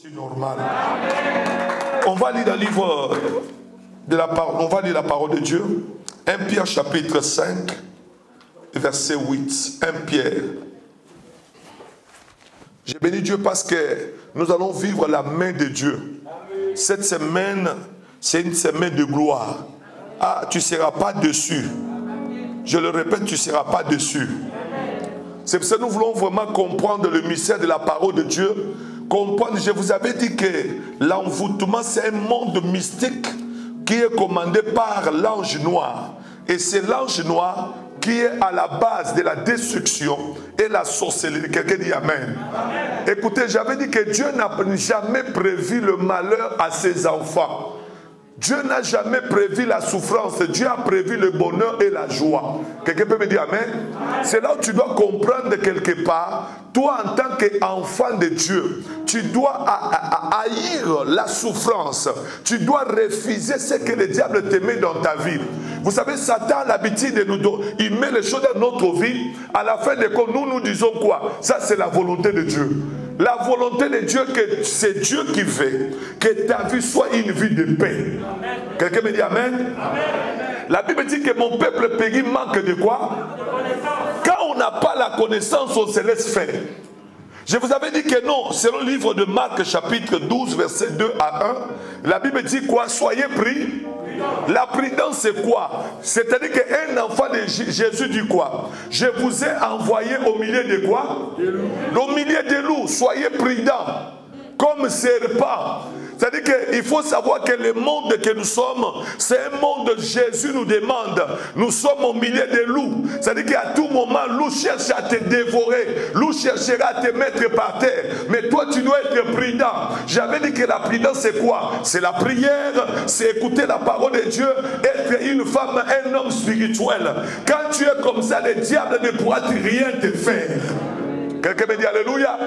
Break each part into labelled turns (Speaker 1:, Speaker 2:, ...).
Speaker 1: C'est normal. On va lire le livre de la parole, on va lire la parole de Dieu. 1 Pierre chapitre 5, verset 8. 1 Pierre. J'ai béni Dieu parce que nous allons vivre la main de Dieu. Cette semaine, c'est une semaine de gloire. Ah, tu ne seras pas dessus. Je le répète, tu ne seras pas dessus. C'est pour ça que nous voulons vraiment comprendre le mystère de la parole de Dieu. Comprendre, je vous avais dit que l'envoûtement, c'est un monde mystique qui est commandé par l'ange noir. Et c'est l'ange noir qui est à la base de la destruction et la sorcellerie. Quelqu'un dit Amen. Amen. Écoutez, j'avais dit que Dieu n'a jamais prévu le malheur à ses enfants. Dieu n'a jamais prévu la souffrance. Dieu a prévu le bonheur et la joie. Quelqu'un peut me dire Amen? C'est là où tu dois comprendre quelque part, toi en tant qu'enfant de Dieu, tu dois haïr la souffrance. Tu dois refuser ce que le diable te met dans ta vie. Vous savez, Satan a l'habitude de nous donner. Il met les choses dans notre vie. À la fin des comptes, nous disons quoi? Ça, c'est la volonté de Dieu. La volonté de Dieu, c'est Dieu qui veut que ta vie soit une vie de paix. Quelqu'un me dit Amen? Amen. La Bible dit que mon peuple périt manque de quoi? Quand on n'a pas la connaissance, on se laisse faire. Je vous avais dit que non, selon le livre de Marc chapitre 12 verset 2 à 1, la Bible dit quoi? Soyez pris. La prudence c'est quoi? C'est-à-dire qu'un enfant de Jésus dit quoi? Je vous ai envoyé au milieu de quoi? Au milieu des loups. Soyez prudents comme serpents. C'est-à-dire qu'il faut savoir que le monde que nous sommes, c'est un monde que Jésus nous demande. Nous sommes au milieu des loups. C'est-à-dire qu'à tout moment, loup cherche à te dévorer. Loup cherchera à te mettre par terre. Mais toi, tu dois être prudent. J'avais dit que la prudence, c'est quoi? C'est la prière, c'est écouter la parole de Dieu, être une femme, un homme spirituel. Quand tu es comme ça, le diable ne pourra rien te faire. Quelqu'un me dit Alléluia.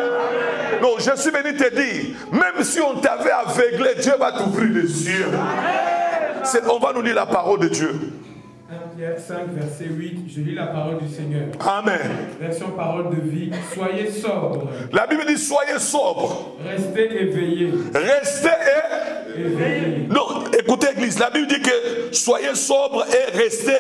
Speaker 1: Non, je suis venu te dire, même si on t'avait aveuglé, Dieu va t'ouvrir les yeux. On va nous lire la parole de Dieu.
Speaker 2: 1 Pierre 5, verset 8, je lis la parole du Seigneur.
Speaker 1: Amen.
Speaker 2: Version parole de vie, soyez sobres.
Speaker 1: La Bible dit soyez sobres.
Speaker 2: Restez éveillés.
Speaker 1: Restez éveillés. Non, écoutez l'église, la Bible dit que soyez sobres et restez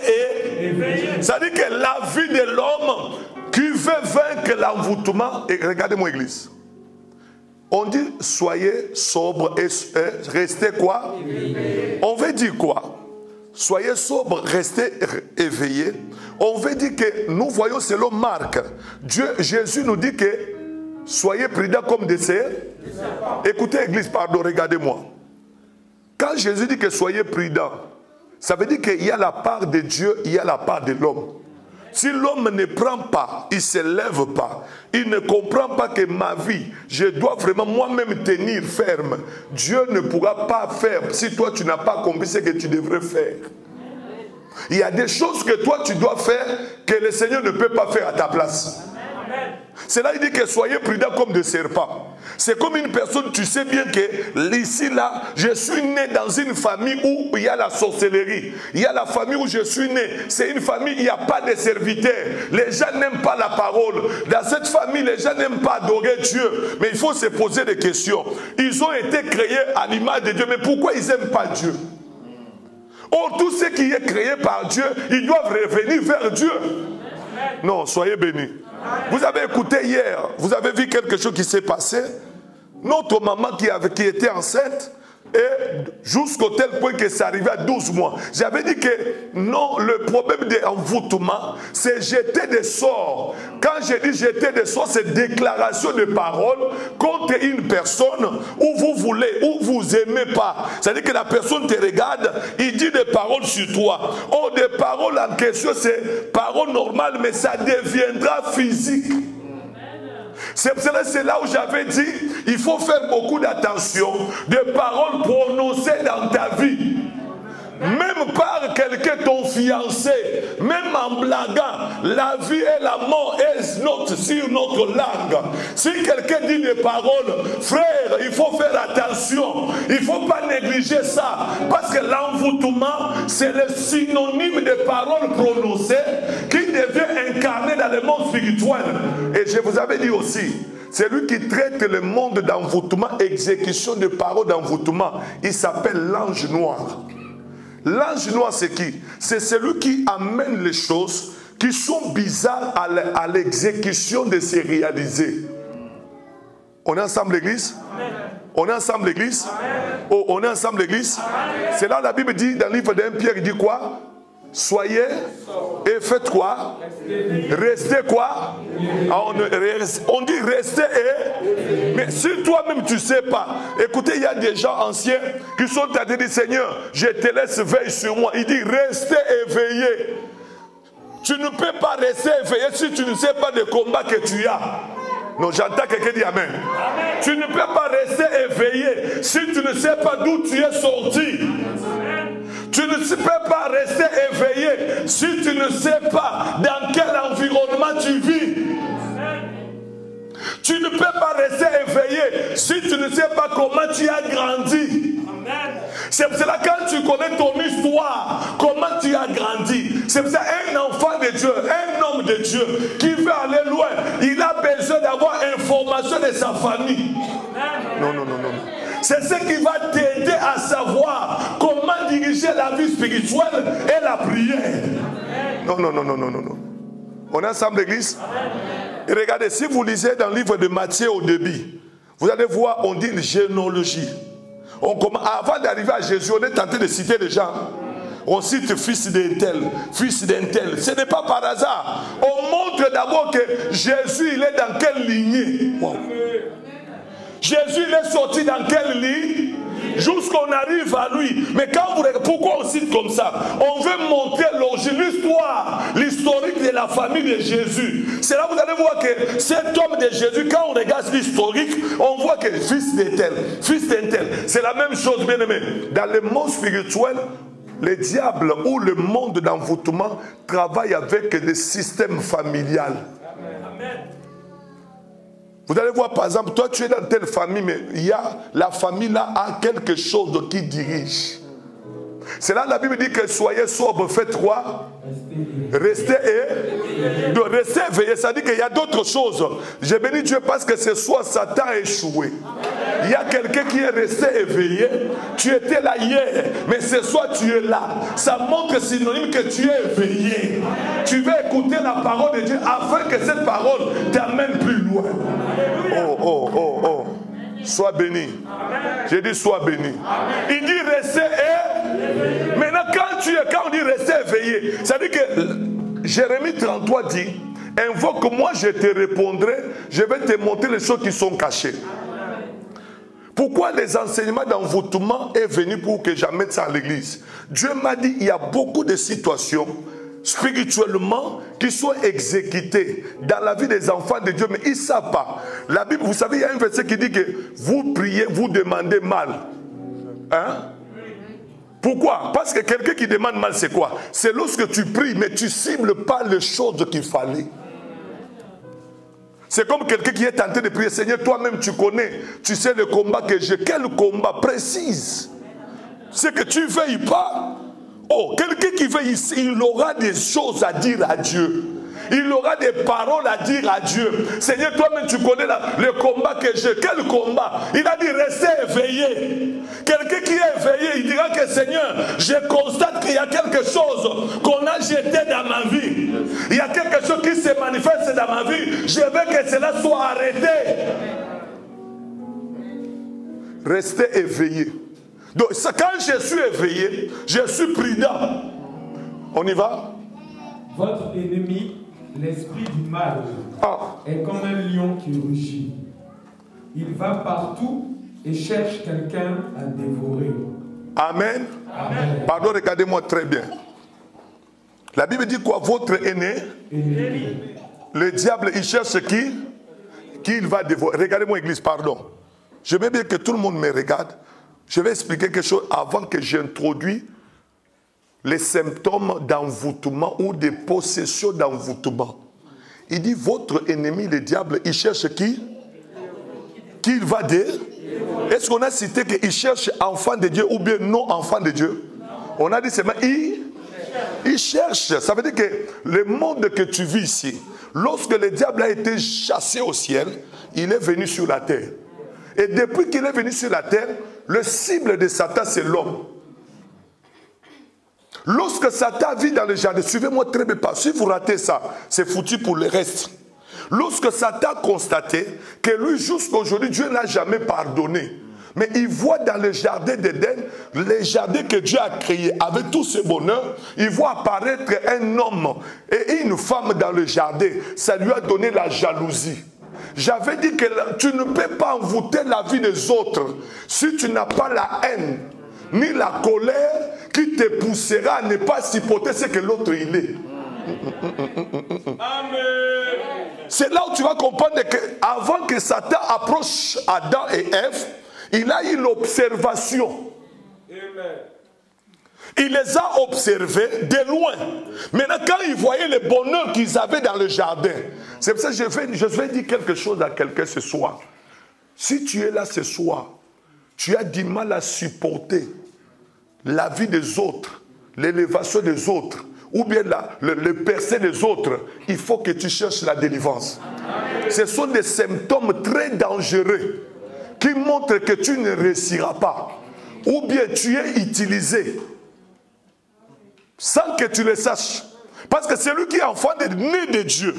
Speaker 1: éveillés. Ça dit que la vie de l'homme qui veut vaincre l'envoûtement, et regardez-moi église. On dit soyez sobres et restez quoi? Éveillés. On veut dire quoi? Soyez sobres, restez éveillés. On veut dire que nous voyons selon Marc, Jésus nous dit que soyez prudents comme des serpents. Écoutez église, pardon, regardez-moi. Quand Jésus dit que soyez prudents, ça veut dire qu'il y a la part de Dieu, il y a la part de l'homme. Si l'homme ne prend pas, il ne se lève pas, il ne comprend pas que ma vie, je dois vraiment moi-même tenir ferme. Dieu ne pourra pas faire si toi tu n'as pas compris ce que tu devrais faire. Il y a des choses que toi tu dois faire que le Seigneur ne peut pas faire à ta place. C'est là il dit que soyez prudents comme des serpents. C'est comme une personne, tu sais bien que ici là, je suis né dans une famille où il y a la sorcellerie. Il y a la famille où je suis né. C'est une famille où il n'y a pas de serviteurs. Les gens n'aiment pas la parole. Dans cette famille, les gens n'aiment pas adorer Dieu. Mais il faut se poser des questions. Ils ont été créés à l'image de Dieu. Mais pourquoi ils n'aiment pas Dieu? Or, tout ce qui est créé par Dieu, ils doivent revenir vers Dieu. Non, soyez bénis. Vous avez écouté hier, vous avez vu quelque chose qui s'est passé. Notre maman qui était enceinte, et jusqu'au tel point que ça arrivait à 12 mois. J'avais dit que non, le problème de l'envoûtement, c'est jeter des sorts. Quand je dis jeter des sorts, c'est déclaration de parole contre une personne où vous voulez, où vous aimez pas. C'est-à-dire que la personne te regarde, il dit des paroles sur toi. Or, des paroles en question, c'est paroles normales, mais ça deviendra physique. C'est là où j'avais dit, il faut faire beaucoup d'attention des paroles prononcées dans ta vie. Même par quelqu'un, ton fiancé, même en blaguant, la vie et la mort est sur notre langue. Si quelqu'un dit des paroles, frère, il faut faire attention. Il ne faut pas négliger ça. Parce que l'envoûtement, c'est le synonyme des paroles prononcées qui devient incarné dans le monde spirituel. Et je vous avais dit aussi, C'est lui qui traite le monde d'envoûtement, exécution de paroles d'envoûtement. Il s'appelle l'ange noir. L'ange noir, c'est qui? C'est celui qui amène les choses qui sont bizarres à l'exécution de se réaliser. On est ensemble l'église? On est ensemble l'église? Oh, on est ensemble l'église? C'est là la Bible dit, dans le livre d'Un Pierre, il dit quoi? Soyez et faites quoi? Restez quoi? On dit restez et... Mais si toi-même tu ne sais pas, écoutez, il y a des gens anciens qui sont à dire, Seigneur, je te laisse veille sur moi. Il dit restez éveillé. Tu ne peux pas rester éveillé si tu ne sais pas le combat que tu as. Non, j'entends quelqu'un dire amen. Tu ne peux pas rester éveillé si tu ne sais pas d'où tu es sorti. Tu ne peux pas rester éveillé si tu ne sais pas dans quel environnement tu vis. Tu ne peux pas rester éveillé si tu ne sais pas comment tu as grandi. C'est pour cela quand tu connais ton histoire, comment tu as grandi. C'est pour ça un enfant de Dieu, un homme de Dieu qui veut aller loin, il a besoin d'avoir information de sa famille. Non. C'est ce qui va t'aider à savoir comment diriger la vie spirituelle et la prière. Non. On est ensemble l'église? Et regardez, si vous lisez dans le livre de Matthieu au début, vous allez voir, on dit une généalogie. Avant d'arriver à Jésus, on est tenté de citer les gens. On cite fils d'un tel, fils d'un tel. Ce n'est pas par hasard. On montre d'abord que Jésus, il est dans quelle lignée. Wow. Jésus, il est sorti dans quelle ligne? Jusqu'on arrive à lui. Mais pourquoi on cite comme ça? On veut montrer l'histoire, l'historique de la famille de Jésus. C'est là que vous allez voir que cet homme de Jésus, quand on regarde l'historique, on voit que fils d'un tel, fils d'un tel. C'est la même chose, bien aimé. Dans le monde spirituel, le diable ou le monde d'envoûtement travaille avec des systèmes familiales. Amen. Vous allez voir, par exemple, toi tu es dans telle famille, mais la famille là a quelque chose qui dirige. C'est là la Bible dit que soyez sobres, faites quoi? Restez éveillés. Ça dit qu'il y a d'autres choses. J'ai béni Dieu parce que ce soir Satan a échoué. Il y a quelqu'un qui est resté éveillé. Tu étais là hier, mais ce soir tu es là. Ça montre synonyme que tu es éveillé. Tu veux écouter la parole de Dieu afin que cette parole t'amène plus loin. Oh. Sois béni. J'ai dit sois béni. Il dit restez éveillé. Maintenant quand on dit rester éveillé, ça veut dire que Jérémie 33 dit, invoque-moi, je te répondrai, je vais te montrer les choses qui sont cachées. Pourquoi les enseignements d'envoûtement est venu pour que j'amène ça à l'église? Dieu m'a dit, il y a beaucoup de situations spirituellement qui sont exécutées dans la vie des enfants de Dieu, mais ils ne savent pas. La Bible, vous savez, il y a un verset qui dit que vous priez, vous demandez mal. Hein? Pourquoi? Parce que quelqu'un qui demande mal, c'est quoi? C'est lorsque tu pries, mais tu ne cibles pas les choses qu'il fallait. C'est comme quelqu'un qui est tenté de prier. Seigneur, toi-même tu connais, tu sais le combat que j'ai. Quel combat précise? C'est que tu ne veilles pas. Oh, quelqu'un qui veille ici, il aura des choses à dire à Dieu. Il aura des paroles à dire à Dieu. Seigneur, toi-même tu connais le combat que j'ai. Quel combat? Il a dit restez éveillé. Quelqu'un qui est éveillé, il dira que Seigneur, je constate qu'il y a quelque chose qu'on a jeté dans ma vie. Il y a quelque chose qui se manifeste dans ma vie. Je veux que cela soit arrêté. Restez éveillé. Donc quand je suis éveillé, je suis prudent. On y va?
Speaker 2: Votre ennemi, l'esprit du mal, est comme un lion qui rugit. Il va partout et cherche quelqu'un à dévorer. Amen.
Speaker 1: Amen. Pardon, regardez-moi très bien. La Bible dit quoi? Votre ennemi. Le diable, il cherche qui? Qui il va dévorer. Regardez-moi, église, pardon. Je veux bien que tout le monde me regarde. Je vais expliquer quelque chose avant que j'introduise les symptômes d'envoûtement ou de possession d'envoûtement. Il dit, votre ennemi, le diable, il cherche qui? Qui il va dire? Est-ce qu'on a cité qu'il cherche enfant de Dieu ou bien non enfant de Dieu? On a dit seulement, il cherche. Ça veut dire que le monde que tu vis ici, lorsque le diable a été chassé au ciel, il est venu sur la terre. Et depuis qu'il est venu sur la terre, le cible de Satan, c'est l'homme. Lorsque Satan vit dans le jardin, suivez-moi très bien, si vous ratez ça, c'est foutu pour le reste. Lorsque Satan a constaté que lui, jusqu'à aujourd'hui, Dieu n'a jamais pardonné. Mais il voit dans le jardin d'Éden, les jardins que Dieu a créés avec tout ce bonheur, il voit apparaître un homme et une femme dans le jardin. Ça lui a donné la jalousie. J'avais dit que tu ne peux pas envoûter la vie des autres si tu n'as pas la haine, ni la colère qui te poussera à ne pas supporter ce que l'autre il est. Amen. C'est là où tu vas comprendre qu'avant que Satan approche Adam et Ève, il a eu l'observation. Il les a observés de loin. Maintenant, quand ils voyaient le bonheur qu'ils avaient dans le jardin, c'est pour ça que je vais dire quelque chose à quelqu'un ce soir. Si tu es là ce soir, tu as du mal à supporter la vie des autres, l'élévation des autres, ou bien le percée des autres, il faut que tu cherches la délivrance. Ce sont des symptômes très dangereux qui montrent que tu ne réussiras pas. Ou bien tu es utilisé sans que tu le saches. Parce que c'est lui qui est enfant né de Dieu,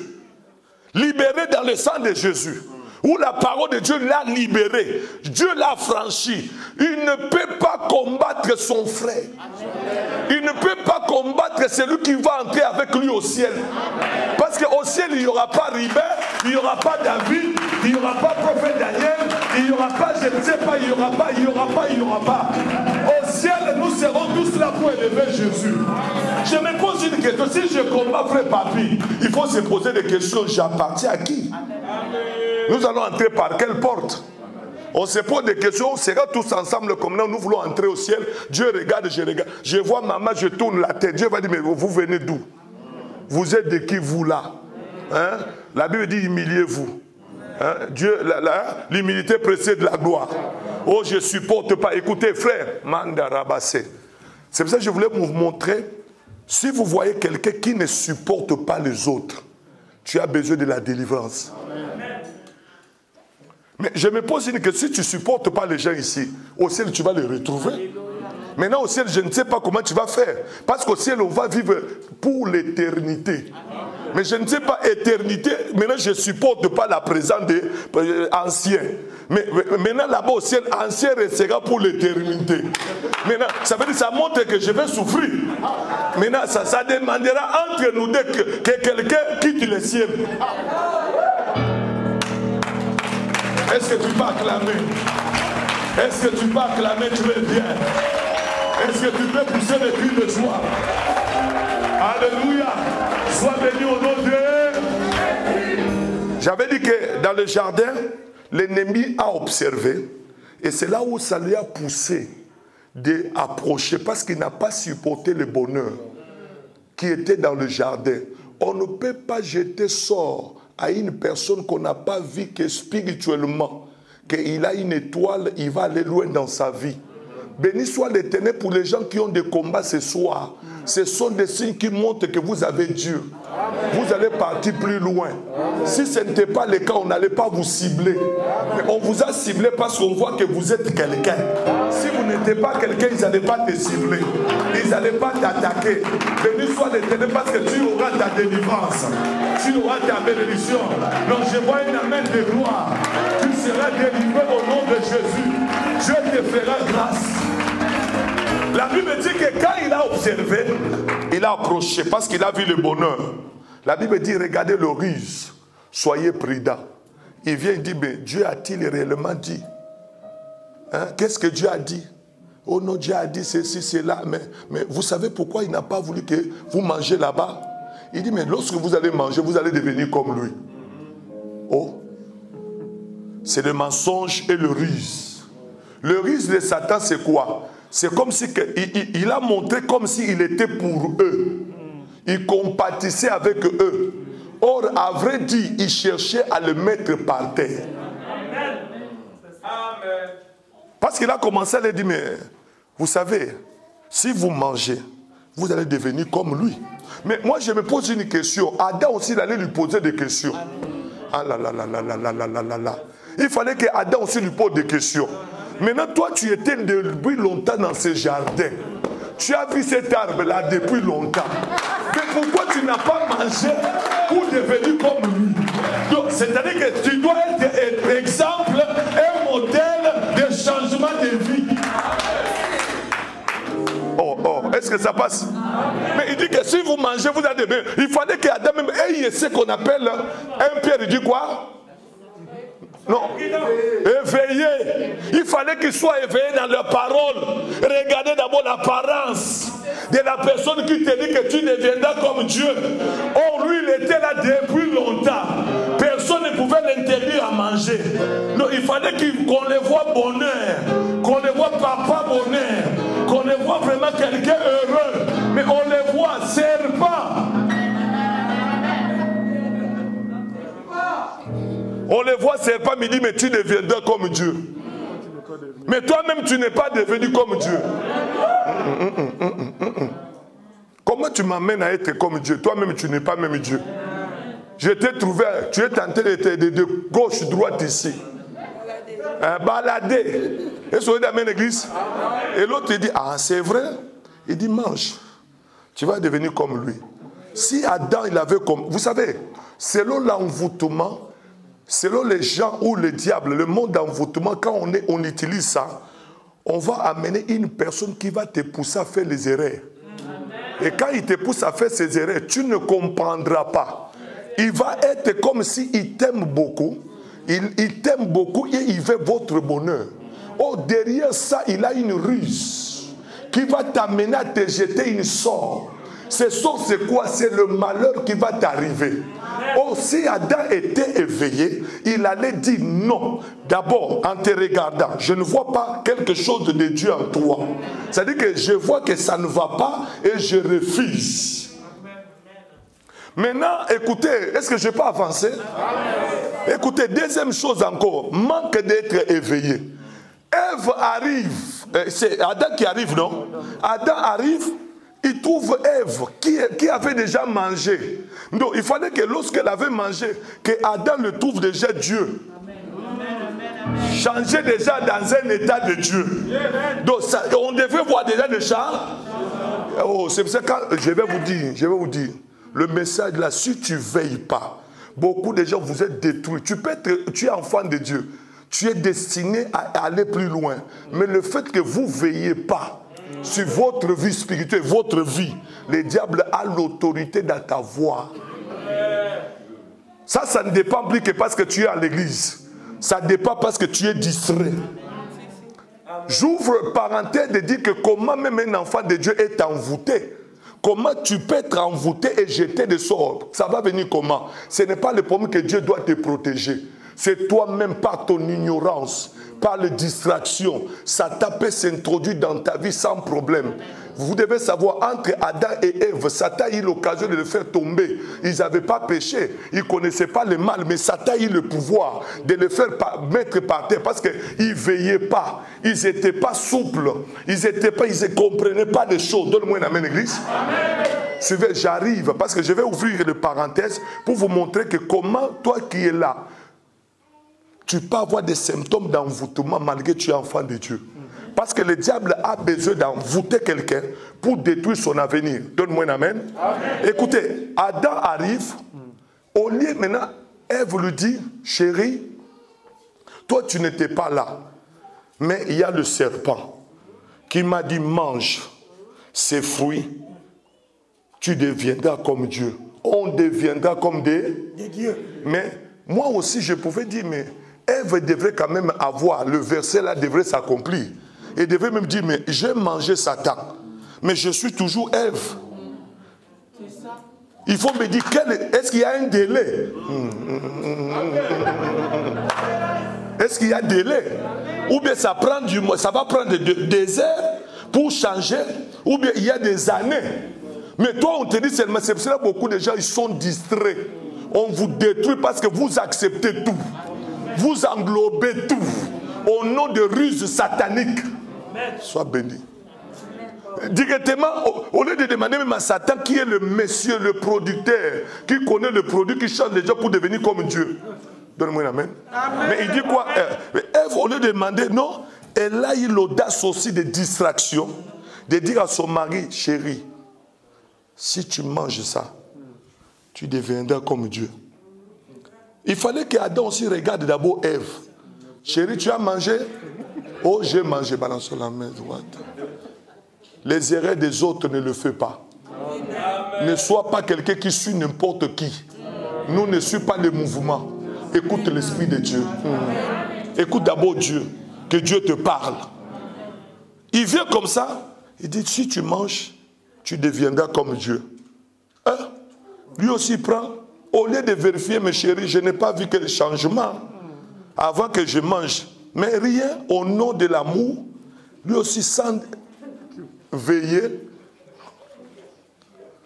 Speaker 1: libéré dans le sang de Jésus, où la parole de Dieu l'a libéré, Dieu l'a franchi. Il ne peut pas combattre son frère. Il ne peut pas combattre celui qui va entrer avec lui au ciel. Parce qu'au ciel, il n'y aura pas Ribert, il n'y aura pas David, il n'y aura pas prophète Daniel, il n'y aura pas, je ne sais pas, il n'y aura pas, il n'y aura pas, il n'y aura pas. Au ciel, nous serons tous là pour élever Jésus. Je me pose une question. Si je combats frère Papi, il faut se poser des questions. J'appartiens à qui? Nous allons entrer par quelle porte? On se pose des questions, on sera tous ensemble comme nous voulons entrer au ciel. Dieu regarde, je regarde. Je vois maman, je tourne la tête. Dieu va dire, mais vous venez d'où? Vous êtes de qui vous là? Hein? La Bible dit, humiliez-vous. Hein? Dieu, l'humilité précède la gloire. Oh, je ne supporte pas. Écoutez, frère, Mandarabassé. C'est pour ça que je voulais vous montrer, si vous voyez quelqu'un qui ne supporte pas les autres, tu as besoin de la délivrance. Mais je me pose une question, si tu ne supportes pas les gens ici, au ciel tu vas les retrouver. Maintenant au ciel, je ne sais pas comment tu vas faire. Parce qu'au ciel, on va vivre pour l'éternité. Mais je ne sais pas, éternité, maintenant je ne supporte pas la présence des anciens. Mais maintenant là-bas au ciel, ancien restera pour l'éternité. Maintenant, ça veut dire ça montre que je vais souffrir. Maintenant, ça demandera entre nous deux que quelqu'un quitte le ciel. Est-ce que tu peux acclamer? Est-ce que tu peux acclamer? Tu es bien. Est-ce que tu peux pousser les cris de joie? Alléluia. Sois béni au nom de Dieu. J'avais dit que dans le jardin, l'ennemi a observé. Et c'est là où ça lui a poussé d'approcher. Parce qu'il n'a pas supporté le bonheur qui était dans le jardin. On ne peut pas jeter sort à une personne qu'on n'a pas vue que spirituellement, qu'il a une étoile, il va aller loin dans sa vie. Béni soit l'Éternel pour les gens qui ont des combats ce soir. Ce sont des signes qui montrent que vous avez Dieu. Vous allez partir plus loin. Si ce n'était pas le cas, on n'allait pas vous cibler. Mais on vous a ciblé parce qu'on voit que vous êtes quelqu'un. Si vous n'étiez pas quelqu'un, ils n'allaient pas te cibler. Ils n'allaient pas t'attaquer. Béni soit l'Éternel parce que tu auras ta délivrance. Tu auras ta bénédiction. Donc je vois une amen de gloire. Tu seras délivré au nom de Jésus. Dieu te fera grâce. La Bible dit que quand il a observé, il a approché parce qu'il a vu le bonheur. La Bible dit, regardez le ruse, soyez prudents. Il vient et dit, mais Dieu a-t-il réellement dit? Hein? Qu'est-ce que Dieu a dit? Oh non, Dieu a dit ceci, cela. Mais vous savez pourquoi il n'a pas voulu que vous mangez là-bas? Il dit, mais lorsque vous allez manger, vous allez devenir comme lui. Oh, c'est le mensonge et le ruse. Le ruse de Satan, c'est quoi? C'est comme si il a montré comme s'il était pour eux. Il compatissait avec eux. Or, à vrai dire, il cherchait à le mettre par terre. Parce qu'il a commencé à lui dire, mais vous savez, si vous mangez, vous allez devenir comme lui. Mais moi, je me pose une question. Adam aussi, il allait lui poser des questions. Ah là là là là là là là là là. Il fallait que Adam aussi lui pose des questions. Maintenant, toi, tu étais depuis longtemps dans ce jardin. Tu as vu cet arbre-là depuis longtemps. Mais pourquoi tu n'as pas mangé pour devenir comme lui? Donc, c'est-à-dire que tu dois être exemple, un modèle de changement de vie. Oh, est-ce que ça passe? Mais il dit que si vous mangez, vous allez bien. Il fallait qu'Adam même ait ce qu'on appelle un Pierre, il dit quoi? Non, éveillé. Il fallait qu'il soit éveillé dans leurs paroles. Regardez d'abord l'apparence de la personne qui te dit que tu deviendras comme Dieu. Oh, lui, il était là depuis longtemps. Personne ne pouvait l'interdire à manger. Non, il fallait qu'on le voit bonheur, qu'on le voit papa bonheur, qu'on le voit vraiment quelqu'un heureux. Mais on le voit serpent. On le voit serpent, mais il dit, mais tu deviendras comme Dieu. Mais toi-même, tu n'es pas devenu comme Dieu. Comment tu m'amènes à être comme Dieu? Toi-même, tu n'es pas même Dieu. Je t'ai trouvé, tu es tenté de gauche, droite ici. Balader. Et sur l'église. Et l'autre, il dit, ah, c'est vrai. Il dit, mange. Tu vas devenir comme lui. Si Adam, il avait comme... Vous savez, selon l'envoûtement, selon les gens ou le diable, le monde d'envoûtement, quand on utilise ça, on va amener une personne qui va te pousser à faire les erreurs. Et quand il te pousse à faire ces erreurs, tu ne comprendras pas. Il va être comme s'il t'aime beaucoup. Il t'aime beaucoup et il veut votre bonheur. Oh, derrière ça, il a une ruse qui va t'amener à te jeter une sorte. Ce sort, c'est quoi? C'est le malheur qui va t'arriver. Oh, si Adam était éveillé, il allait dire non. D'abord, en te regardant, je ne vois pas quelque chose de Dieu en toi. C'est-à-dire que je vois que ça ne va pas et je refuse. Maintenant, écoutez, est-ce que je peux avancer? Écoutez, deuxième chose encore, manque d'être éveillé. Ève arrive, c'est Adam qui arrive, non? Adam arrive. Il trouve Ève qui avait déjà mangé. Donc il fallait que lorsqu'elle avait mangé, que Adam le trouve déjà Dieu. Changer déjà dans un état de Dieu. Donc ça, on devait voir déjà le chant. Oh, c'est pour ça que je vais vous dire, le message là, si tu ne veilles pas, beaucoup de gens vous êtes détruits. Tu es enfant de Dieu. Tu es destiné à aller plus loin. Mais le fait que vous ne veillez pas sur votre vie spirituelle, votre vie, le diable a l'autorité dans ta voix. Ça ne dépend plus que parce que tu es à l'église. Ça dépend parce que tu es distrait. J'ouvre parenthèse de dire que comment même un enfant de Dieu est envoûté. Comment tu peux être envoûté et jeter des sorts? Ça va venir comment? Ce n'est pas le problème que Dieu doit te protéger. C'est toi-même par ton ignorance, par les distractions. Satan peut s'introduire dans ta vie sans problème. Vous devez savoir, entre Adam et Ève, Satan a eu l'occasion de le faire tomber. Ils n'avaient pas péché, ils ne connaissaient pas le mal, mais Satan a eu le pouvoir de le faire mettre par terre parce qu'ils ne veillaient pas. Ils n'étaient pas souples, ils ne comprenaient pas les choses. Donne-moi une amen, église. Suivez, j'arrive parce que je vais ouvrir une parenthèse pour vous montrer que comment toi qui es là, tu peux avoir des symptômes d'envoûtement malgré que tu es enfant de Dieu. Parce que le diable a besoin d'envoûter quelqu'un pour détruire son avenir. Donne-moi un amen. Amen. Écoutez, Adam arrive. Au lieu maintenant, Ève lui dit, chérie, toi tu n'étais pas là. Mais il y a le serpent qui m'a dit, mange ces fruits. Tu deviendras comme Dieu. On deviendra comme des dieux. Mais moi aussi je pouvais dire, mais Ève devrait quand même avoir, le verset là devrait s'accomplir. Et devrait même dire, mais j'ai mangé Satan. Mais je suis toujours Ève. Il faut me dire, est-ce qu'il y a un délai? Est-ce qu'il y a un délai? Ou bien ça va prendre des heures pour changer? Ou bien il y a des années? Mais toi, on te dit seulement, c'est pour cela que beaucoup de gens ils sont distraits. On vous détruit parce que vous acceptez tout. Vous englobez tout au nom de ruses sataniques. Sois béni. Directement, au lieu de demander même à Satan qui est le monsieur, le producteur, qui connaît le produit, qui change les gens pour devenir comme Dieu. Donne-moi un amen. Mais il dit quoi? Ève, au lieu de demander, non, elle a eu l'audace aussi de distraction, de dire à son mari, chérie, si tu manges ça, tu deviendras comme Dieu. Il fallait qu'Adam aussi regarde d'abord Ève. Chérie, tu as mangé? Oh, j'ai mangé, balance la main droite. Les erreurs des autres ne le font pas. Amen. Ne sois pas quelqu'un qui suit n'importe qui. Nous ne suivons pas les mouvements. Écoute l'Esprit de Dieu. Écoute d'abord Dieu. Que Dieu te parle. Il vient comme ça. Il dit, si tu manges, tu deviendras comme Dieu. Hein? Lui aussi prend. Au lieu de vérifier, mes chéris, je n'ai pas vu quel changement avant que je mange. Mais rien au nom de l'amour. Lui aussi sans veiller,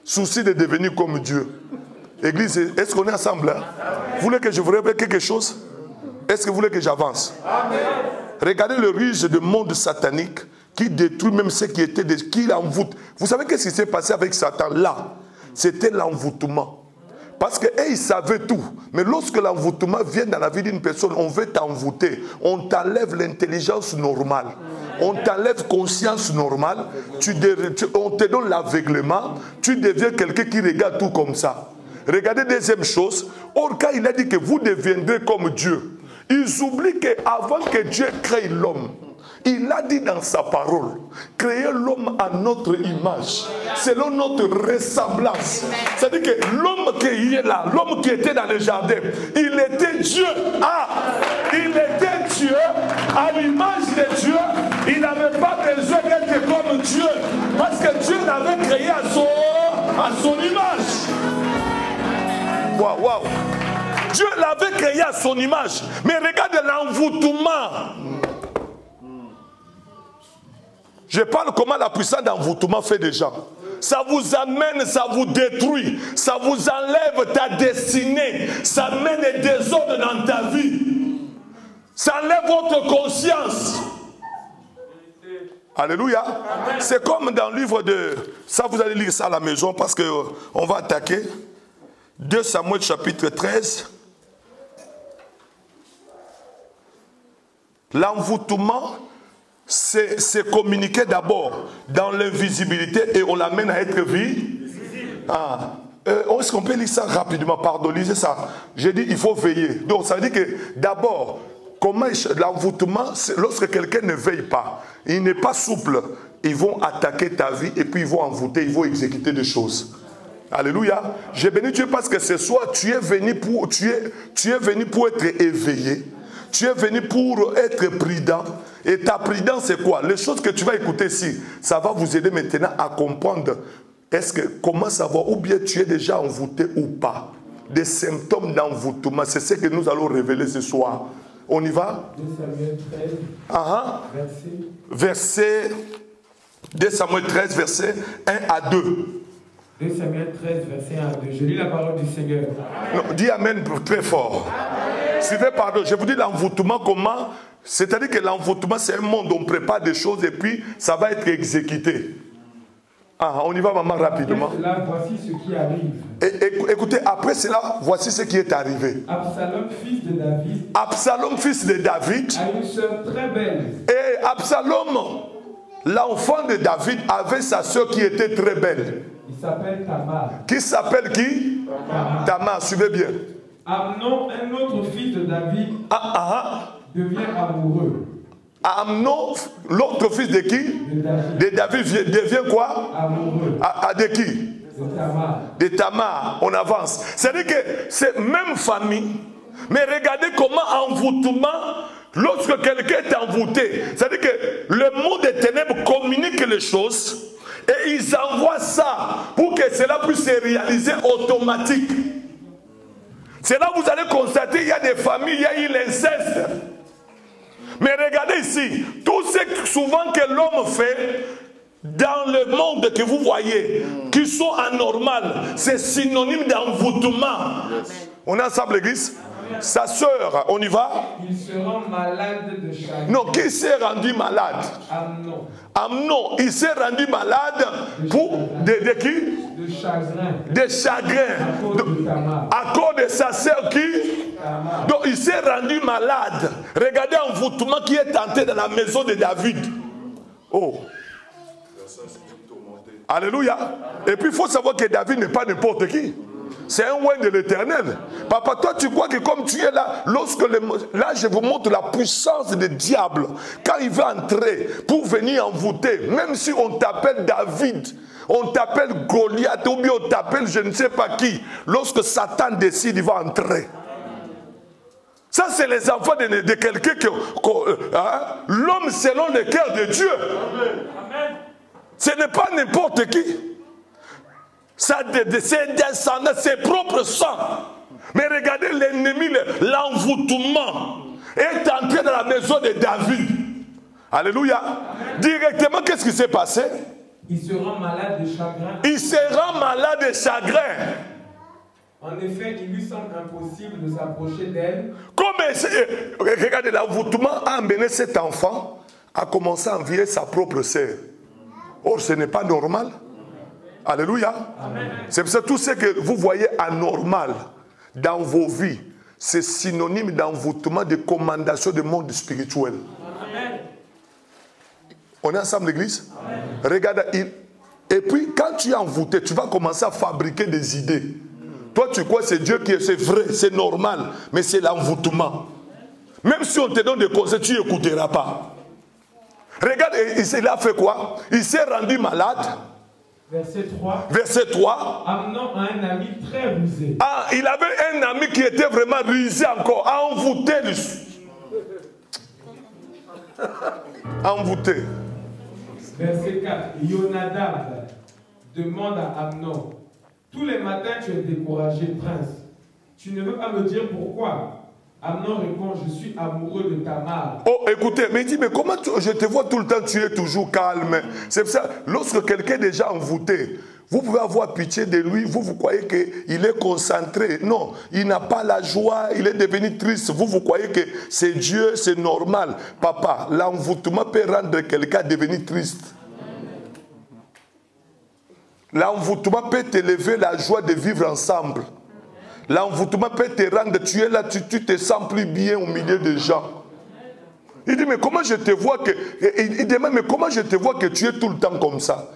Speaker 1: souci de devenir comme Dieu. Église, est-ce qu'on est ensemble là? Vous voulez que je vous répète quelque chose? Est-ce que vous voulez que j'avance? Regardez le ruse du monde satanique qui détruit même ce qui était, qui l'envoûte. Vous savez qu'est-ce qui s'est passé avec Satan là? C'était l'envoûtement. Parce qu'ils savaient tout. Mais lorsque l'envoûtement vient dans la vie d'une personne, on veut t'envoûter. On t'enlève l'intelligence normale. On t'enlève conscience normale. On te donne l'aveuglement. Tu deviens quelqu'un qui regarde tout comme ça. Regardez deuxième chose. Or, quand il a dit que vous deviendrez comme Dieu, ils oublient qu'avant que Dieu crée l'homme, il a dit dans sa parole, créer l'homme à notre image, selon notre ressemblance. C'est-à-dire que l'homme qui est là, l'homme qui était dans le jardin, il était Dieu. Ah, il était Dieu à l'image de Dieu. Il n'avait pas besoin d'être comme Dieu, parce que Dieu l'avait créé à son image. Waouh, waouh. Dieu l'avait créé à son image. Mais regarde l'envoûtement. Je parle comment la puissance d'envoûtement fait des gens. Ça vous amène, ça vous détruit. Ça vous enlève ta destinée. Ça mène des désordres dans ta vie. Ça enlève votre conscience. Alléluia. C'est comme dans le livre de... Ça, vous allez lire ça à la maison parce qu'on va attaquer. 2 Samuel chapitre 13. L'envoûtement... c'est communiquer d'abord dans l'invisibilité et on l'amène à être visible. Est-ce qu'on peut lire ça rapidement? Pardon, lisez ça. J'ai dit il faut veiller. Donc ça veut dire que d'abord, comment l'envoûtement, lorsque quelqu'un ne veille pas, il n'est pas souple, ils vont attaquer ta vie et puis ils vont envoûter, ils vont exécuter des choses. Alléluia. J'ai béni Dieu parce que ce soir tu es venu pour être éveillé. Tu es venu pour être prudent. Et ta prudence, c'est quoi? Les choses que tu vas écouter ici, ça va vous aider maintenant à comprendre comment savoir, ou bien tu es déjà envoûté ou pas. Des symptômes d'envoûtement, c'est ce que nous allons révéler ce soir. On y va?
Speaker 2: 2 Samuel 13,
Speaker 1: 2 Samuel 13, verset 1 à 2.
Speaker 2: 2 Samuel 13, verset 1 à 2. Je lis la parole du Seigneur.
Speaker 1: Non, dis Amen très fort. Suivez, pardon, je vous dis l'envoûtement comment. C'est-à-dire que l'envoûtement, c'est un monde où on prépare des choses et puis ça va être exécuté. On y va, maman, rapidement.
Speaker 2: Après cela, voici ce qui arrive.
Speaker 1: Écoutez, après cela, voici ce qui est arrivé.
Speaker 2: Absalom, fils de David,
Speaker 1: a
Speaker 2: une sœur très belle.
Speaker 1: Et Absalom, l'enfant de David, avait sa sœur qui était très belle.
Speaker 2: Il s'appelle Tamar.
Speaker 1: Qui s'appelle qui? Tamar, suivez bien.
Speaker 2: Amnon, un autre fils de David, devient amoureux.
Speaker 1: Amnon, l'autre fils de qui? De David devient quoi?
Speaker 2: Amoureux.
Speaker 1: De qui?
Speaker 2: De Tamar.
Speaker 1: De Tamar. On avance. C'est-à-dire que c'est même famille. Mais regardez comment envoûtement, lorsque quelqu'un est envoûté, c'est-à-dire que le monde des ténèbres communique les choses et ils envoient ça pour que cela puisse se réaliser automatique. C'est là où vous allez constater qu'il y a des familles, il y a eu l'inceste. Mais regardez ici, tout ce souvent que l'homme fait dans le monde que vous voyez, qui sont anormales, c'est synonyme d'envoûtement. On est ensemble, l'église? Sa sœur, on y va?
Speaker 2: Il se rend malade de chagrin.
Speaker 1: Non, qui s'est rendu malade?
Speaker 2: Amnon.
Speaker 1: Amnon, il s'est rendu malade pour de qui?
Speaker 2: De chagrin.
Speaker 1: De chagrin.
Speaker 2: À cause de Tamar.
Speaker 1: À cause de sa sœur qui?
Speaker 2: Tamar.
Speaker 1: Donc il s'est rendu malade. Regardez l'envoûtement qui est tenté dans la maison de David. Oh. Alléluia. Et puis il faut savoir que David n'est pas n'importe qui. C'est un roi de l'Éternel. Papa, toi tu crois que comme tu es là, là je vous montre la puissance du diable. Quand il va entrer pour venir envoûter, même si on t'appelle David, on t'appelle Goliath ou bien on t'appelle je ne sais pas qui, lorsque Satan décide, il va entrer. Ça c'est les enfants de quelqu'un qui... l'homme selon le cœur de Dieu. Amen. Ce n'est pas n'importe qui. C'est descendant, ses propres sang. Mais regardez l'ennemi, l'envoûtement est entré dans la maison de David. Alléluia. Directement, qu'est-ce qui s'est passé?
Speaker 2: Il se rend malade de chagrin.
Speaker 1: Il se rend malade de chagrin.
Speaker 2: En effet, il lui semble impossible de s'approcher d'elle.
Speaker 1: Regardez, l'envoûtement a amené cet enfant à commencer à envier sa propre sœur. Or, ce n'est pas normal. Alléluia. C'est pour ça que tout ce que vous voyez anormal dans vos vies, c'est synonyme d'envoûtement, de commandation du monde spirituel. Amen. On est ensemble l'église? Regarde, et puis quand tu es envoûté, tu vas commencer à fabriquer des idées. Toi tu crois que c'est Dieu qui est, c'est vrai, c'est normal, mais c'est l'envoûtement. Même si on te donne des conseils, tu n'écouteras pas. Regarde, il a fait quoi? Il s'est rendu malade.
Speaker 2: Verset 3.
Speaker 1: Verset 3.
Speaker 2: Amnon a un ami très rusé.
Speaker 1: Ah, il avait un ami qui était vraiment rusé encore, envoûté. Envoûté.
Speaker 2: Verset 4. Yonadab demande à Amnon: tous les matins tu es découragé, prince. Tu ne veux pas me dire pourquoi? Amnon répond: je suis amoureux de Tamar. Oh, écoutez, mais il dit, mais comment je te vois tout le temps, tu es toujours calme. C'est pour ça, lorsque quelqu'un est déjà envoûté, vous pouvez avoir pitié de lui, vous croyez qu'il est concentré. Non, il n'a pas la joie, il est devenu triste. Vous croyez que c'est Dieu, c'est normal. Papa, l'envoûtement peut rendre quelqu'un devenir triste. L'envoûtement peut t'élever la joie de vivre ensemble. L'envoûtement peut te rendre, tu es là, tu te sens plus bien au milieu des gens. Il dit, mais comment je te vois que... Il demande, mais comment je te vois que tu es tout le temps comme ça?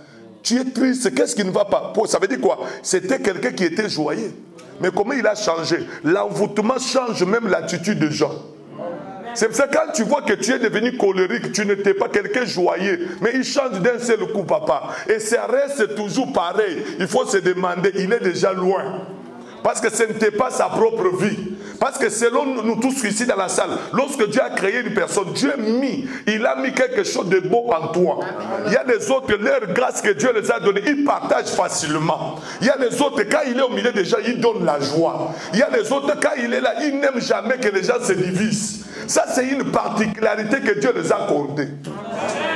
Speaker 2: Tu es triste, qu'est-ce qui ne va pas? Ça veut dire quoi? C'était quelqu'un qui était joyeux. Mais comment il a changé? L'envoûtement change même l'attitude des gens. C'est pour ça que quand tu vois que tu es devenu colérique, tu n'étais pas quelqu'un joyeux, mais il change d'un seul coup, papa. Et ça reste toujours pareil. Il faut se demander, il est déjà loin. Parce que ce n'était pas sa propre vie. Parce que selon nous tous ici dans la salle, lorsque Dieu a créé une personne, il a mis quelque chose de beau en toi. Il y a des autres, leur grâce que Dieu les a données, ils partagent facilement. Il y a les autres, quand il est au milieu des gens, il donne la joie. Il y a les autres, quand il est là, il n'aime jamais que les gens se divisent. Ça, c'est une particularité que Dieu les a accordée.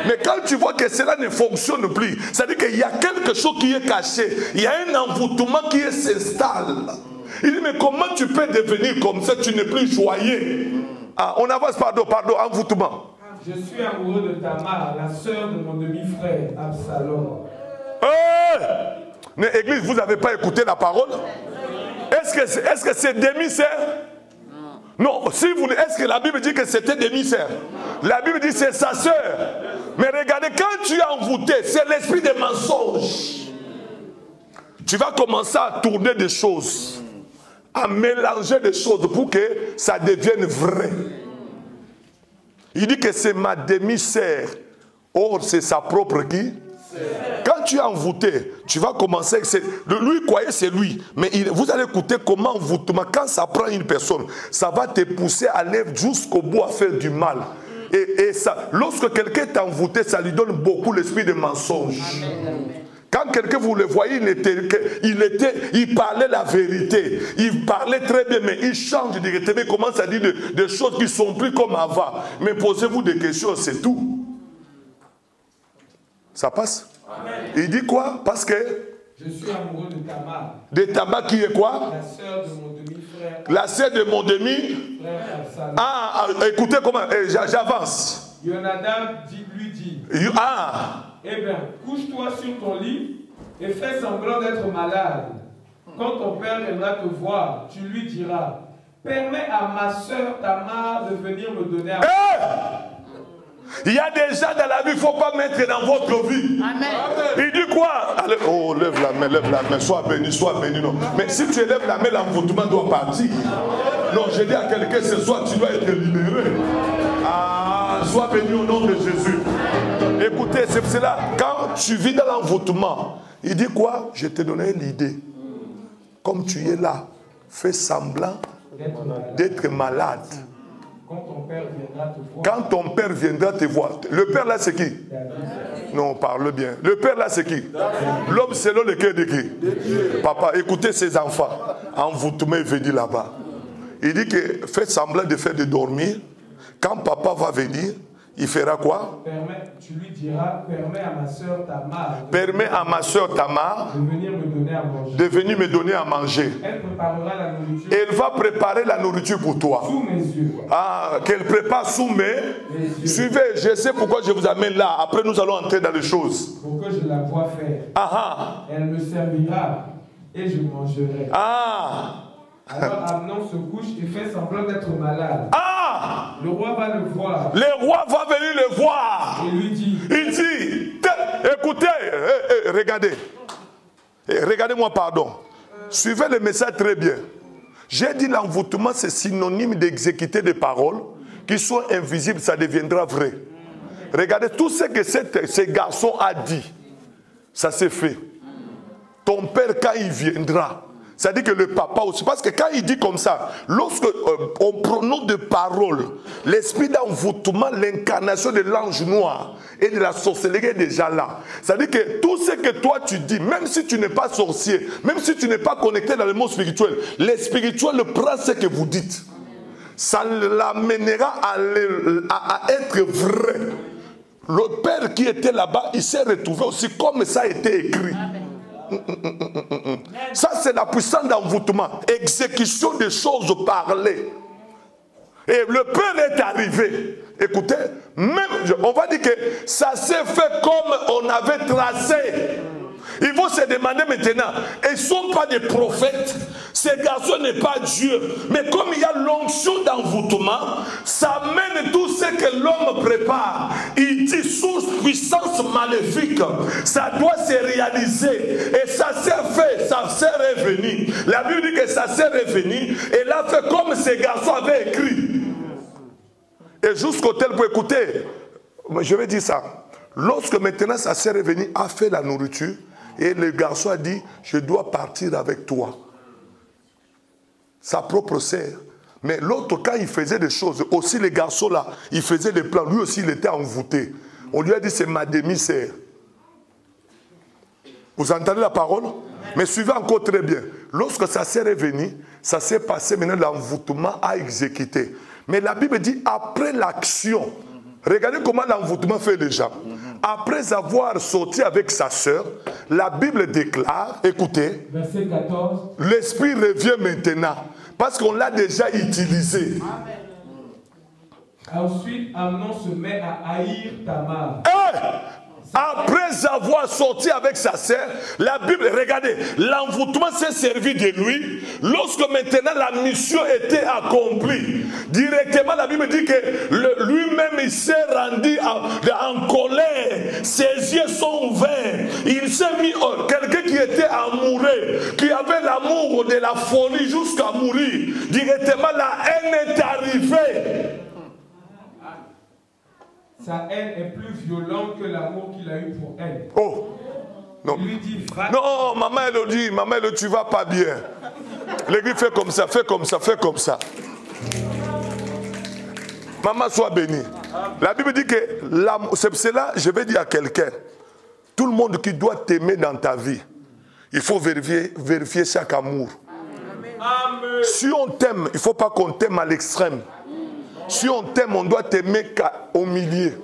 Speaker 2: Mais quand tu vois que cela ne fonctionne plus, c'est-à-dire qu'il y a quelque chose qui est caché, il y a un envoûtement qui s'installe. Il dit, mais comment tu peux devenir comme ça, tu n'es plus joyeux? Ah, on avance, pardon, envoûtement. Je suis amoureux de Tamar, la sœur de mon demi-frère, Absalom.
Speaker 1: Mais église, vous n'avez pas écouté la parole? Est-ce que c'est demi-sœur? Non, si vous, est-ce que la Bible dit que c'était demi-sœur? La Bible dit que c'est sa sœur. Mais regardez, quand tu es envoûté, c'est l'esprit des mensonges. Tu vas commencer à tourner des choses, à mélanger des choses pour que ça devienne vrai. Il dit que c'est ma demi-sœur. Or, c'est sa propre qui? Quand tu es envoûté, tu vas commencer, lui croyez c'est lui, mais vous allez écouter comment envoûtement, quand ça prend une personne, ça va te pousser à aller jusqu'au bout à faire du mal. Et ça, lorsque quelqu'un est envoûté, ça lui donne beaucoup l'esprit de mensonge. Quand quelqu'un, vous le voyez, il parlait la vérité, il parlait très bien, mais il change directement, il commence à dire des choses qui ne sont plus comme avant. Mais posez-vous des questions, c'est tout. Ça passe? Amen. Il dit quoi? Parce que
Speaker 2: Je suis amoureux de Tamar.
Speaker 1: De Tamar qui est quoi?
Speaker 2: La sœur de mon demi-frère.
Speaker 1: La sœur de mon demi-frère. Ah, écoutez comment, j'avance.
Speaker 2: Jonadab lui dit. Eh bien, couche-toi sur ton lit et fais semblant d'être malade. Quand ton père viendra te voir, tu lui diras, permets à ma sœur Tamar de venir me donner à
Speaker 1: Il y a des gens dans la vie, il ne faut pas mettre dans votre vie.
Speaker 3: Amen.
Speaker 1: Il dit quoi? Allez, oh, lève la main, sois béni, non. Mais si tu lèves la main, l'envoûtement doit partir. Non, je dis à quelqu'un ce soir, tu dois être libéré. Ah, sois béni au nom de Jésus. Écoutez, c'est cela, quand tu vis dans l'envoûtement, il dit quoi? Je t'ai donné l'idée. Comme tu es là, fais semblant d'être malade.
Speaker 2: Quand ton père viendra te voir.
Speaker 1: Quand ton père viendra te voir. Le père là c'est qui? Non, parle bien. Le père là c'est qui? L'homme selon le cœur de qui? Papa, écoutez ses enfants. Envoûtement est venu là-bas. Il dit que faites semblant de faire de dormir. Quand papa va venir, il fera quoi?
Speaker 2: Tu lui diras, permets à ma sœur Tamar.
Speaker 1: Permets à ma sœur Tamar
Speaker 2: de venir me donner à manger.
Speaker 1: De venir me donner à manger.
Speaker 2: Elle préparera la nourriture.
Speaker 1: Elle va préparer la nourriture pour toi.
Speaker 2: Sous mes yeux.
Speaker 1: Ah, qu'elle prépare sous mes yeux. Suivez, je sais pourquoi je vous amène là. Après, nous allons entrer dans les choses.
Speaker 2: Pour que je la voie faire. Elle me servira et je mangerai. Alors Amnon se couche et fait semblant d'être malade. Le roi va le voir.
Speaker 1: Le roi va venir le voir.
Speaker 2: Et lui dit.
Speaker 1: Il dit, écoutez, regardez. Regardez-moi, pardon. Suivez le message très bien. J'ai dit l'envoûtement, c'est synonyme d'exécuter des paroles qui sont invisibles, ça deviendra vrai. Regardez tout ce que ce garçon a dit. Ça s'est fait. Ton père, quand il viendra, ça dit que le papa aussi, parce que quand il dit comme ça, lorsque on prononce de paroles, l'esprit d'envoûtement, l'incarnation de l'ange noir et de la sorcellerie est déjà là. Ça dit que tout ce que toi tu dis, même si tu n'es pas sorcier, même si tu n'es pas connecté dans le monde spirituel, le spirituel prend ce que vous dites. Ça l'amènera à être vrai. Le père qui était là-bas, il s'est retrouvé aussi comme ça a été écrit. Ça c'est la puissance d'envoûtement, exécution des choses parlées. Et le père est arrivé. Écoutez, même on va dire que ça s'est fait comme on avait tracé. Ils vont se demander maintenant, ils ne sont pas des prophètes, ce garçon n'est pas Dieu. Mais comme il y a l'onction d'envoûtement, ça mène tout ce que l'homme prépare. Il dit sous puissance maléfique, ça doit se réaliser. Et ça s'est fait, ça s'est revenu. La Bible dit que ça s'est revenu. Et là fait comme ce garçon avait écrit. Et jusqu'au tel pour écouter, je vais dire ça. Lorsque maintenant ça s'est revenu, a fait la nourriture. Et le garçon a dit, je dois partir avec toi. Sa propre sœur. Mais l'autre, quand il faisait des choses, aussi les garçons là, il faisait des plans. Lui aussi, il était envoûté. On lui a dit, c'est ma demi-sœur. Vous entendez la parole? Mais suivez encore très bien. Lorsque ça s'est revenu, ça s'est passé maintenant, l'envoûtement a exécuté. Mais la Bible dit, après l'action, regardez comment l'envoûtement fait les gens. Après avoir sorti avec sa sœur, la Bible déclare, écoutez,
Speaker 2: verset 14,
Speaker 1: l'esprit revient maintenant, parce qu'on l'a déjà utilisé.
Speaker 2: Ensuite, Amnon se met à haïr Tamar.
Speaker 1: Après avoir sorti avec sa sœur, la Bible, regardez, l'envoûtement s'est servi de lui. Lorsque maintenant la mission était accomplie, directement la Bible dit que lui-même il s'est rendu en colère. Ses yeux sont ouverts. Il s'est mis, quelqu'un qui était amoureux, qui avait l'amour de la folie jusqu'à mourir. Directement la haine est arrivée.
Speaker 2: Sa haine est plus violente que l'amour qu'il a eu pour elle.
Speaker 1: Oh, non.
Speaker 2: Il lui dit,
Speaker 1: non, maman elle dit, tu vas pas bien. L'église fait comme ça, fais comme ça, fais comme ça. Maman, sois bénie. La Bible dit que c'est cela, je vais dire à quelqu'un, tout le monde qui doit t'aimer dans ta vie, il faut vérifier chaque amour.
Speaker 2: Amen.
Speaker 1: Si on t'aime, il ne faut pas qu'on t'aime à l'extrême. Si on t'aime, on doit t'aimer au milieu.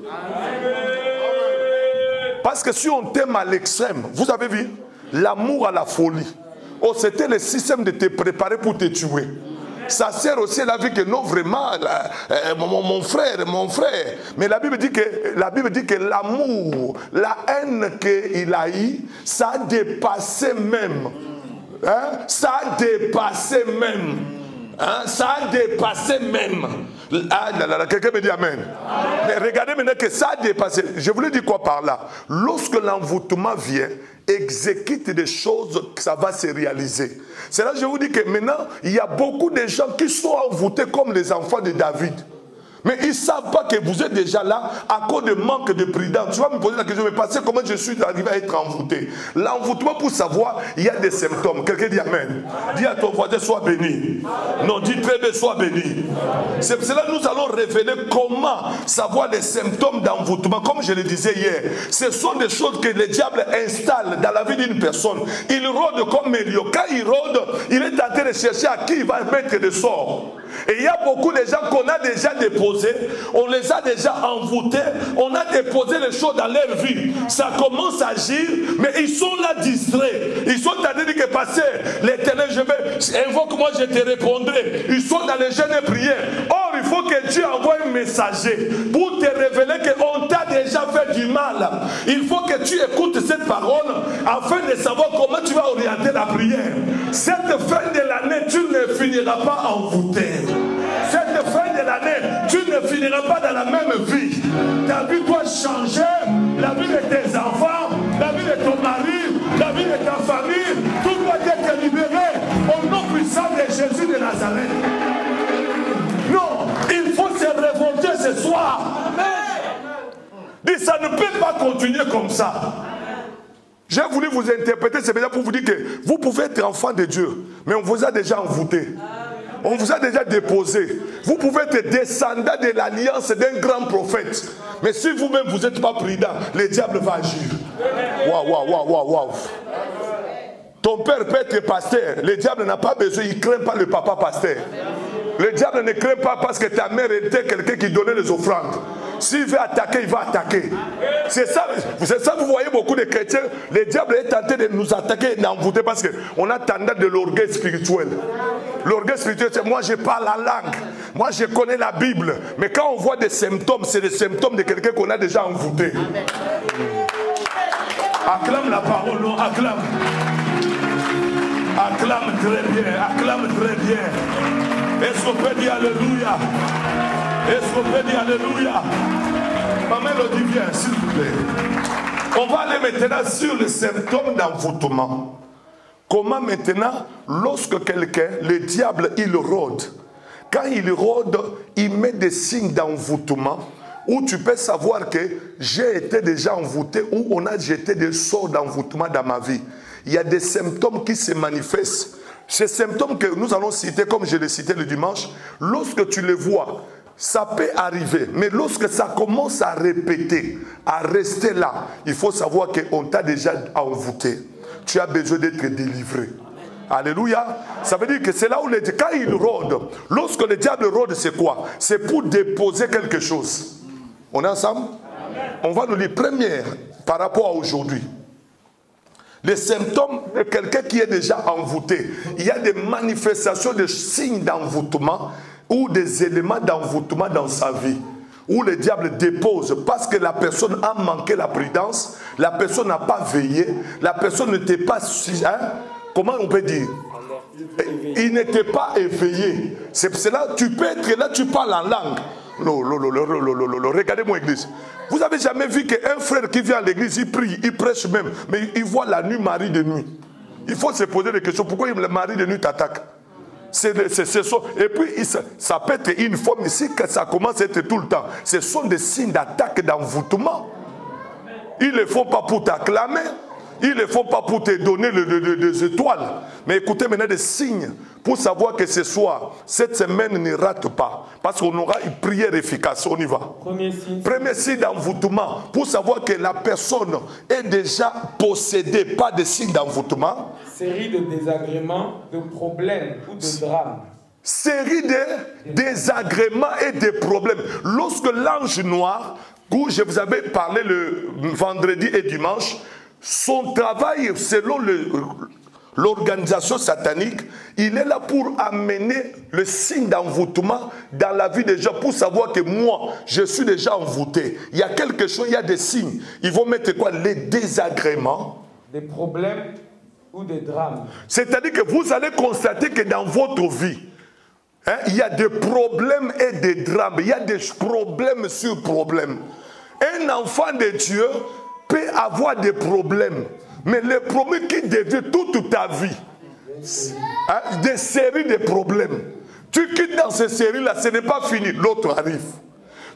Speaker 1: Parce que si on t'aime à l'extrême, vous avez vu, l'amour à la folie. Oh, c'était le système de te préparer pour te tuer. Ça sert aussi à la vie que non, vraiment, mon frère. Mais la Bible dit que l'amour, la haine qu'il a eue, ça a dépassé même. Hein? Ça a dépassé même. Hein? Ça a dépassé même. Ah, quelqu'un me dit amen. Mais regardez maintenant que ça a dépassé. Je voulais dire quoi par là? Lorsque l'envoûtement vient, exécute des choses, ça va se réaliser. C'est là que je vous dis que maintenant, il y a beaucoup de gens qui sont envoûtés comme les enfants de David. Mais ils ne savent pas que vous êtes déjà là à cause de manque de prudence. Tu vas me poser la question, mais parce que comment je suis arrivé à être envoûté? L'envoûtement, pour savoir, il y a des symptômes. Quelqu'un dit amen. Dis à ton voisin, sois béni. Non, dis très bien, sois béni. C'est pour cela que nous allons révéler comment savoir les symptômes d'envoûtement. Comme je le disais hier, ce sont des choses que le diable installe dans la vie d'une personne. Il rôde comme Mélio. Quand il rôde, il est en train de chercher à qui il va mettre des sorts. Et il y a beaucoup de gens qu'on a déjà déposés, on les a déjà envoûtés, on a déposé les choses dans leur vie. Ça commence à agir, mais ils sont là distraits. Ils sont en train de dire que pasteur, l'Éternel, je vais, invoque-moi, je te répondrai. Ils sont dans les jeûnes et prières. Or, il faut que Dieu envoie un messager pour te révéler qu'on t'a déjà fait du mal. Il faut que tu écoutes cette parole afin de savoir comment tu vas orienter la prière. Cette fin de l'année, tu ne finiras pas envoûté. Cette fin de l'année, tu ne finiras pas dans la même vie. Ta vie doit changer, la vie de tes enfants, la vie de ton mari, la vie de ta famille, tout doit être libéré au nom puissant de Jésus de Nazareth. Non, il faut se révolter ce soir. Dis, ça ne peut pas continuer comme ça. J'ai voulu vous interpréter, c'est bien pour vous dire que vous pouvez être enfant de Dieu, mais on vous a déjà envoûté. On vous a déjà déposé. Vous pouvez être descendant de l'alliance d'un grand prophète. Mais si vous-même vous n'êtes pas prudent, le diable va agir. Waouh. Ton père peut être pasteur. Le diable n'a pas besoin, il ne craint pas le papa pasteur. Le diable ne craint pas parce que ta mère était quelqu'un qui donnait les offrandes. S'il veut attaquer, il va attaquer. C'est ça, vous voyez beaucoup de chrétiens. Le diable est tenté de nous attaquer et d'envoûter parce qu'on a tendance de l'orgueil spirituel. L'orgueil spirituel, c'est moi je parle la langue. Moi je connais la Bible. Mais quand on voit des symptômes, c'est des symptômes de quelqu'un qu'on a déjà envoûté. Acclame la parole, non, acclame. Acclame très bien, acclame très bien. Est-ce qu'on peut dire alléluia? Est-ce qu'on peut dire alléluia? Maman Elodie, viens, s'il vous plaît. On va aller maintenant sur les symptômes d'envoûtement. Comment maintenant, lorsque quelqu'un, le diable, il rôde. Quand il rôde, il met des signes d'envoûtement où tu peux savoir que j'ai été déjà envoûté ou on a jeté des sorts d'envoûtement dans ma vie. Il y a des symptômes qui se manifestent. Ces symptômes que nous allons citer, comme je l'ai cité le dimanche, lorsque tu les vois, ça peut arriver. Mais lorsque ça commence à répéter, à rester là, il faut savoir qu'on t'a déjà envoûté. Tu as besoin d'être délivré. Alléluia. Ça veut dire que c'est là où quand il rôde, lorsque le diable rôde, c'est quoi? C'est pour déposer quelque chose. On est ensemble? On va nous lire première par rapport à aujourd'hui. Les symptômes de quelqu'un qui est déjà envoûté. Il y a des manifestations de signes d'envoûtement ou des éléments d'envoûtement dans sa vie. Où le diable dépose parce que la personne a manqué la prudence, la personne n'a pas veillé, la personne n'était pas... Hein? Comment on peut dire? Il n'était pas éveillé. C'est pour cela tu peux être là, tu parles en langue. Regardez-moi l'église. Vous avez jamais vu qu'un frère qui vient à l'église, il prie, il prêche même, mais il voit la nuit mari de nuit. Il faut se poser des questions. Pourquoi le mari de nuit t'attaque? Et puis ça peut être une forme ici que ça commence à être tout le temps. Ce sont des signes d'attaque, d'envoûtement. Ils ne le font pas pour t'acclamer. Ils ne le font pas pour te donner des étoiles. Mais écoutez maintenant des signes pour savoir que ce soir, cette semaine ne rate pas. Parce qu'on aura une prière efficace. On y va. Premier signe d'envoûtement. Pour savoir que la personne est déjà possédée par des signes d'envoûtement.
Speaker 2: Série de désagréments, de problèmes ou de drames.
Speaker 1: Série de désagréments et de problèmes. Lorsque l'ange noir, où je vous avais parlé le vendredi et dimanche, son travail, selon l'organisation satanique, il est là pour amener le signe d'envoûtement dans la vie des gens, pour savoir que moi, je suis déjà envoûté. Il y a quelque chose, il y a des signes. Ils vont mettre quoi? Les désagréments.
Speaker 2: Des problèmes ou des drames.
Speaker 1: C'est-à-dire que vous allez constater que dans votre vie, il y a des problèmes et des drames. Il y a des problèmes sur problèmes. Un enfant de Dieu peut avoir des problèmes. Mais les problèmes qui deviennent toute ta vie, des séries de problèmes. Tu quittes dans ces séries-là, ce n'est pas fini. L'autre arrive.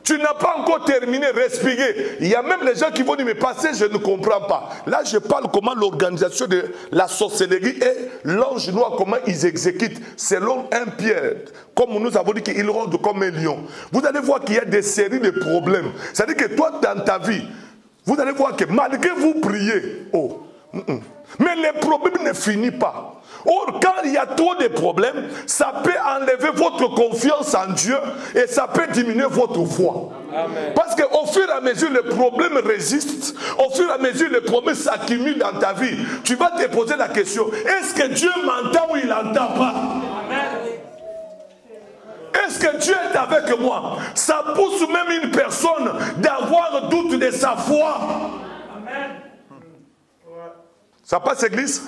Speaker 1: Tu n'as pas encore terminé, respirer. Il y a même les gens qui vont dire, mais passez, je ne comprends pas. Là, je parle comment l'organisation de la sorcellerie et l'ange noir, comment ils exécutent selon un Pierre. Comme nous avons dit qu'il rôde comme un lion. Vous allez voir qu'il y a des séries de problèmes. C'est-à-dire que toi, dans ta vie, vous allez voir que malgré vous priez, mais les problèmes ne finissent pas. Or, quand il y a trop de problèmes, ça peut enlever votre confiance en Dieu et ça peut diminuer votre foi. Amen. Parce qu'au fur et à mesure, les problèmes résistent, au fur et à mesure, les problèmes s'accumulent dans ta vie. Tu vas te poser la question, est-ce que Dieu m'entend ou il n'entend pas? Est-ce que Dieu est avec moi? Ça pousse même une personne d'avoir doute de sa foi. Amen. Ça passe, église?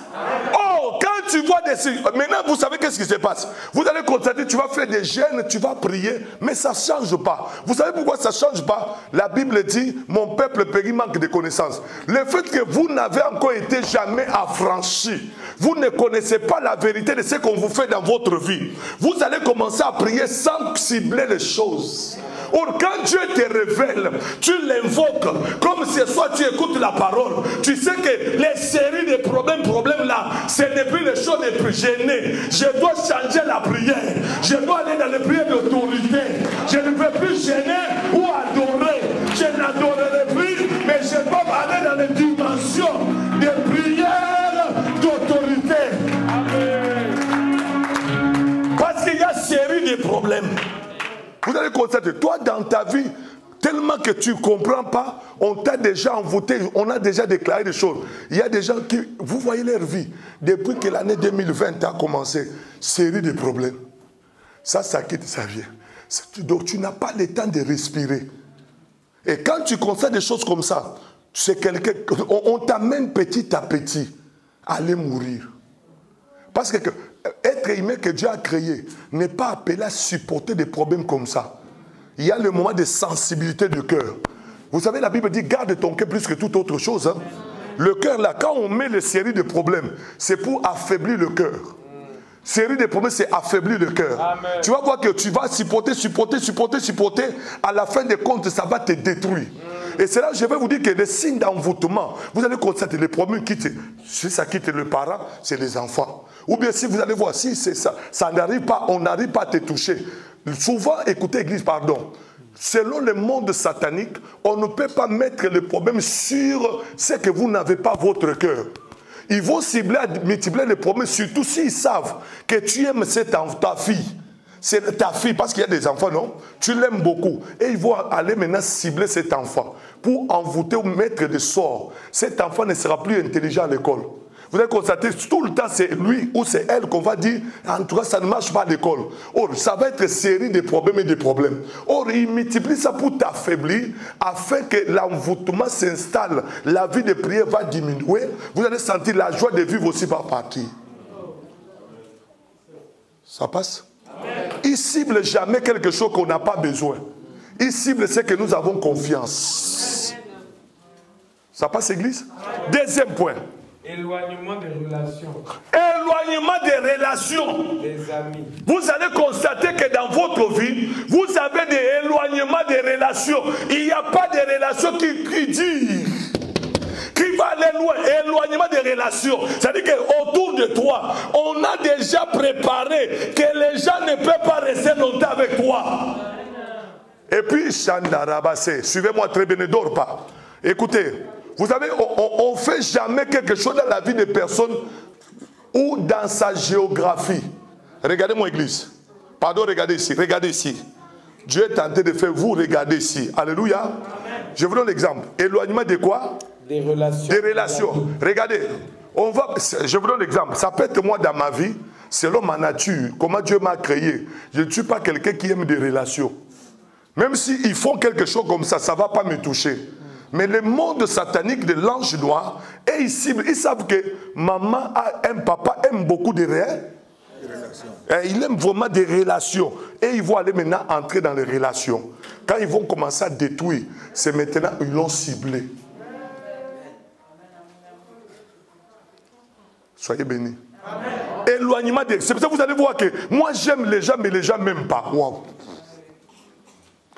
Speaker 1: Oh, quand tu vois des signes, maintenant vous savez qu'est-ce qui se passe. Vous allez constater, tu vas faire des jeûnes, tu vas prier, mais ça ne change pas. Vous savez pourquoi ça ne change pas? La Bible dit, mon peuple périt manque de connaissances. Le fait que vous n'avez encore été jamais affranchi, vous ne connaissez pas la vérité de ce qu'on vous fait dans votre vie. Vous allez commencer à prier sans cibler les choses. Or, quand Dieu te révèle, tu l'invoques, comme ce soir tu écoutes la parole, tu sais que les séries de problèmes là, ce n'est plus les choses les plus gênées. Je dois changer la prière. Je dois aller dans les prières d'autorité. Je ne peux plus gêner ou adorer. Je n'adorerai plus, mais je dois aller dans les dimensions des prières d'autorité. Amen. Parce qu'il y a une série de problèmes. Vous allez constater, toi dans ta vie, tellement que tu ne comprends pas, on t'a déjà envoûté, on a déjà déclaré des choses. Il y a des gens qui, vous voyez leur vie, depuis que l'année 2020 a commencé, série de problèmes. Ça quitte, ça vient. Donc tu n'as pas le temps de respirer. Et quand tu constates des choses comme ça, c'est quelqu'un, on t'amène petit à petit à aller mourir. Parce que être humain que Dieu a créé n'est pas appelé à supporter des problèmes comme ça. Il y a le moment de sensibilité du cœur. Vous savez, la Bible dit, garde ton cœur plus que toute autre chose. Hein. Le cœur, là, quand on met les séries de problèmes, c'est pour affaiblir le cœur. Série de problèmes, c'est affaiblir le cœur. Tu vas voir que tu vas supporter. À la fin des comptes, ça va te détruire. Et c'est là que je vais vous dire que les signes d'envoûtement, vous allez constater les problèmes quittent. Si ça quitte le parent, c'est les enfants. Ou bien si vous allez voir, si c'est ça, ça n'arrive pas, on n'arrive pas à te toucher. Souvent, écoutez, Église, pardon. Selon le monde satanique, on ne peut pas mettre le problème sur ce que vous n'avez pas votre cœur. Ils vont cibler, multiplier les problèmes, surtout s'ils savent que tu aimes ta fille. C'est ta fille, parce qu'il y a des enfants, non? Tu l'aimes beaucoup. Et ils vont aller maintenant cibler cet enfant pour envoûter ou mettre des sorts. Cet enfant ne sera plus intelligent à l'école. Vous allez constater, tout le temps, c'est lui ou c'est elle qu'on va dire, en tout cas, ça ne marche pas à l'école. Or, ça va être une série de problèmes et de problèmes. Or, il multiplie ça pour t'affaiblir, afin que l'envoûtement s'installe. La vie de prière va diminuer. Vous allez sentir la joie de vivre aussi par partie. Ça passe? Il ne cible jamais quelque chose qu'on n'a pas besoin. Il cible ce que nous avons confiance. Ça passe, Église? Deuxième point.
Speaker 2: Éloignement des relations.
Speaker 1: Éloignement des relations.
Speaker 2: Des amis.
Speaker 1: Vous allez constater que dans votre vie, vous avez des éloignements des relations. Il n'y a pas de relations qui disent. Qui va aller loin, éloignement des relations. C'est-à-dire qu'autour de toi, on a déjà préparé que les gens ne peuvent pas rester longtemps avec toi. Et puis, Chandarabase, suivez-moi très bien, ne dors pas. Écoutez, vous savez, on ne fait jamais quelque chose dans la vie des personnes ou dans sa géographie. Regardez mon église. Pardon, regardez ici, regardez ici. Dieu est tenté de faire, vous regardez ici. Alléluia. Amen. Je vous donne l'exemple. Éloignement de quoi?
Speaker 2: Des relations.
Speaker 1: Des relations. Regardez, je vous donne l'exemple. Ça peut être moi dans ma vie, selon ma nature, comment Dieu m'a créé. Je ne suis pas quelqu'un qui aime des relations. Même s'ils font quelque chose comme ça, ça ne va pas me toucher. Mais le monde satanique de l'ange noir, et ils savent que maman papa aime beaucoup de relations. Il aime vraiment des relations. Et ils vont aller maintenant entrer dans les relations. Quand ils vont commencer à détruire, c'est maintenant ils l'ont ciblé. Soyez bénis. Amen. Éloignement des... C'est pour ça que vous allez voir que moi j'aime les gens, mais les gens ne m'aiment pas. Wow.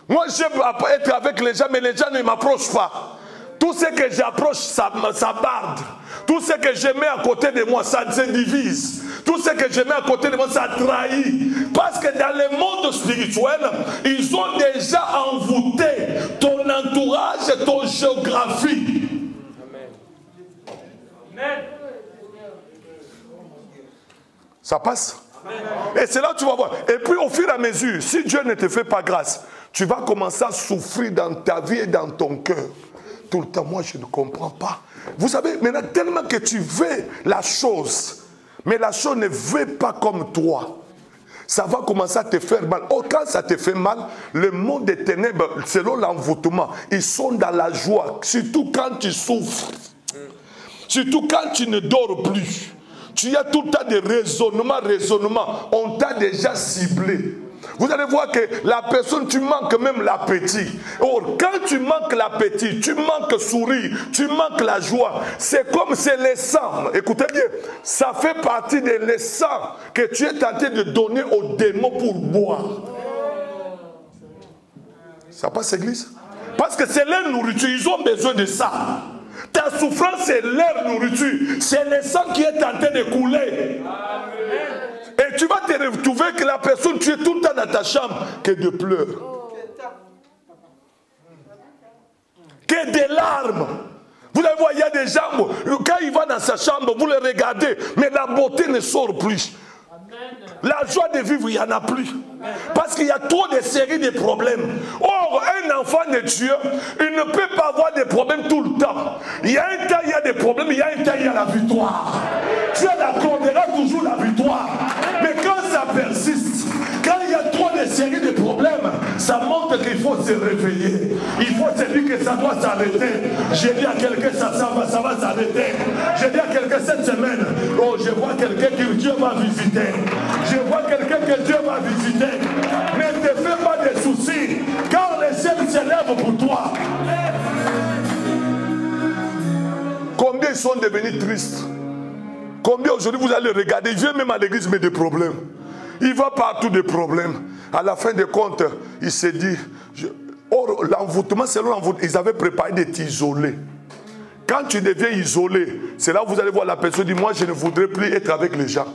Speaker 1: Moi j'aime être avec les gens, mais les gens ne m'approchent pas. Tout ce que j'approche, ça barde. Tout ce que je mets à côté de moi, ça se divise. Tout ce que je mets à côté de moi, ça trahit. Parce que dans le monde spirituel, ils ont déjà envoûté ton entourage et ton géographie. Amen. Amen. Ça passe? Amen. Et c'est là que tu vas voir. Et puis au fur et à mesure, si Dieu ne te fait pas grâce, tu vas commencer à souffrir dans ta vie et dans ton cœur. Tout le temps, moi je ne comprends pas. Vous savez, maintenant tellement que tu veux la chose, mais la chose ne veut pas comme toi, ça va commencer à te faire mal. Oh, quand ça te fait mal, le monde des ténèbres, selon l'envoûtement, ils sont dans la joie. Surtout quand tu souffres. Surtout quand tu ne dors plus. Tu as tout le temps des raisonnements. On t'a déjà ciblé. Vous allez voir que la personne, tu manques même l'appétit. Or, quand tu manques l'appétit, tu manques sourire, tu manques la joie. C'est comme c'est le sang. Écoutez bien, ça fait partie de le sang que tu es tenté de donner aux démons pour boire. Ça passe, église? Parce que c'est leur nourriture, ils ont besoin de ça. Ta souffrance, c'est leur nourriture. C'est le sang qui est tenté de couler. Et tu vas te retrouver que la personne, tu es tout le temps dans ta chambre, que de pleurs. Que des larmes. Vous allez voir, il y a des gens, quand il va dans sa chambre, vous le regardez, mais la beauté ne sort plus. La joie de vivre, il n'y en a plus. Parce qu'il y a trop de séries de problèmes. Or, un enfant de Dieu, il ne peut pas avoir des problèmes tout le temps. Il y a un temps, il y a des problèmes, il y a un temps, il y a la victoire. Dieu accordera toujours la victoire. Mais quand ça persiste, quand il y a trop de séries de problèmes, ça montre qu'il faut se réveiller. Il faut se dire que ça doit s'arrêter. J'ai dit à quelqu'un, ça va s'arrêter. J'ai dit à quelqu'un cette semaine, oh, je vois quelqu'un que Dieu va visiter. Je vois quelqu'un que Dieu va visiter. Ne te fais pas de soucis, car le ciel s'élève pour toi. Combien ils sont devenus tristes? Combien aujourd'hui vous allez regarder, il vient même à l'église mais des problèmes. Il va partout des problèmes. À la fin des comptes, il s'est dit, or l'envoûtement, selon l'envoûtement, ils avaient préparé de t'isoler. Quand tu deviens isolé, c'est là où vous allez voir la personne dire, moi je ne voudrais plus être avec les gens.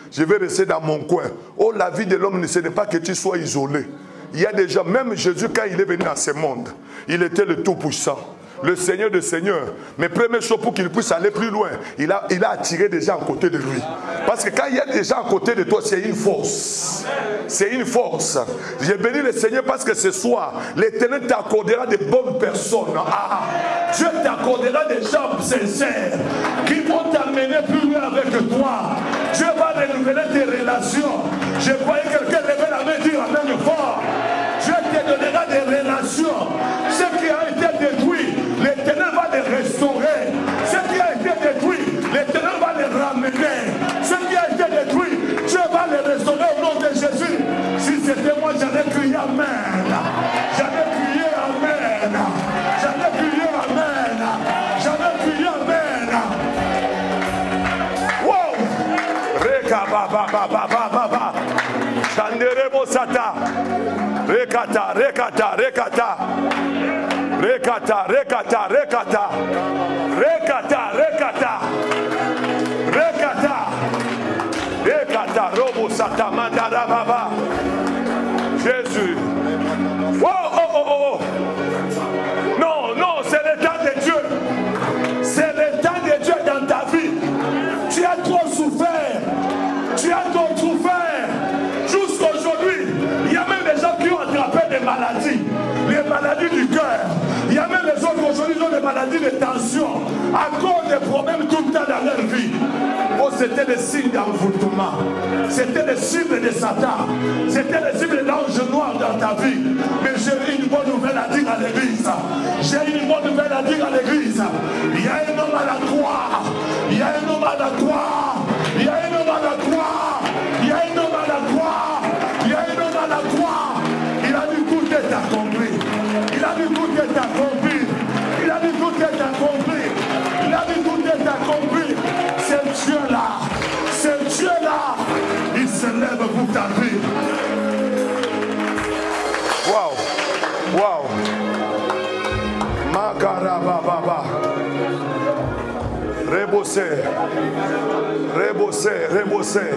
Speaker 1: Je vais rester dans mon coin. Oh, la vie de l'homme, ce n'est pas que tu sois isolé. Il y a des gens, même Jésus, quand il est venu dans ce monde, il était le Tout-Puissant, le Seigneur des Seigneurs. Mais première chose, pour qu'il puisse aller plus loin, il a attiré des gens à côté de lui. Parce que quand il y a des gens à côté de toi, c'est une force. C'est une force. J'ai béni le Seigneur parce que ce soir, l'Éternel t'accordera de bonnes personnes. Dieu t'accordera des gens sincères qui vont t'amener plus loin avec toi. Dieu va renouveler tes relations. Je voyais quelqu'un lever la main et dire amen fort. Dieu te donnera des relations. Ce qui a été détruit, l'Éternel va les restaurer. Ce qui a été détruit, l'Éternel va les ramener. Ce qui a été détruit, Dieu va les restaurer au nom de Jésus. Si c'était moi, j'allais crier amen. J'allais crier amen. J'allais crier amen. J'allais crier amen. Wow! Reka ba ba ba ba ba ba ba. Chanderemo sata. Rekata, rekata, rekata. Rekata, rekata, rekata. Rekata, rekata. Rekata. Rekata, robo sata, mandara baba. Jésus. Oh, oh, oh, oh. Non, non, c'est le temps de Dieu. C'est le temps de Dieu dans ta vie. Tu as trop souffert. Tu as trop souffert. Jusqu'aujourd'hui, il y a même des gens qui ont attrapé des maladies. Les maladies du cœur. Il y a même des gens qui aujourd'hui ont des maladies de tension. à cause des problèmes tout le temps dans leur vie. Oh, c'était des signes d'envoûtement. C'était des cibles de Satan. C'était des cibles d'ange noir dans ta vie. Mais j'ai une bonne nouvelle à dire à l'église. J'ai une bonne nouvelle à dire à l'église. Il y a un homme à la croix. Il y a un homme à la croix. Il y a un homme à la croix. Il y a un homme à la croix. Il y a un homme à la croix. Il a dit tout est accompli. Il a dit tout est accompli. Il a dit tout est accompli. Il a dit tout est accompli. C'est Dieu-là. C'est Dieu-là. Il se lève pour ta vie. Waouh. Waouh. Makarababa. Rebosser. Rebosser. Rebosser.